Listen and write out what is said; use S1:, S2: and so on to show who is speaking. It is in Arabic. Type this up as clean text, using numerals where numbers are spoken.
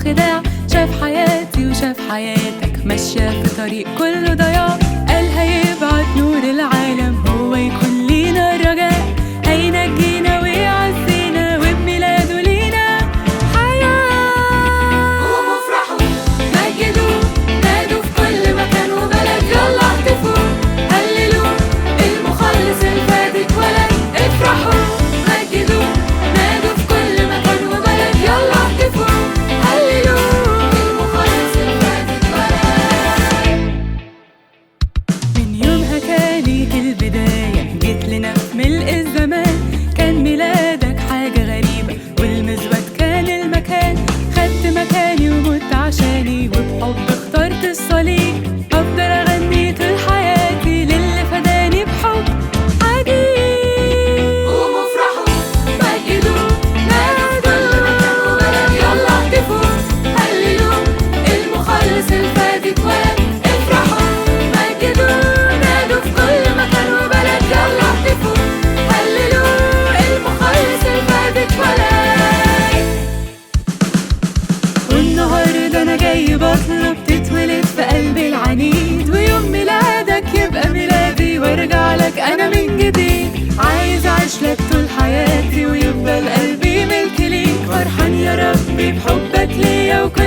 S1: خداع، شاف حياتي وشاف حياتك ماشية في طريق كله ضياع. قال هيبعت نور العالم هو يكون لينا الرجاء، هينجينا ويعزينا وبميلاده لينا حياة. قوموا افرحوا مجدوا نادوا في كل مكان وبلد، يلا اهتفوا هللوا المخلص الفادي اتولد. افرحوا مجدوا نادوا في كل مكان وبلد، يلا اهتفوا هللوا المخلص الفادي اتولد. من يومها كانت البداية، جيت لنا في ملء الزمان، كان ميلادك حاجة غريبة والمزود كان المكان. خدت مكاني ومت عشاني وبحب اخترت الصليب، افضل اغني طول حياتي للي فداني بحب عجيب. قوموا افرحوا مجدوا نادوا كل مكان وبلد، يلا اهتفوا هللوا المخلص الفادي اتولد. افرحوا مجدوا نادوا في كل مكان وبلد، يلا اهتفوا هللوا المخلص الفادي اتولد. والنهارده انا جاي بطلب تتولد في قلبي العنيد، ويوم ميلادك يبقى ميلادي وارجع لك انا من جديد. عايز اعيش لك طول حياتي ويفضل قلبي ملك ليك، فرحان يا ربي بحبك ليا وكل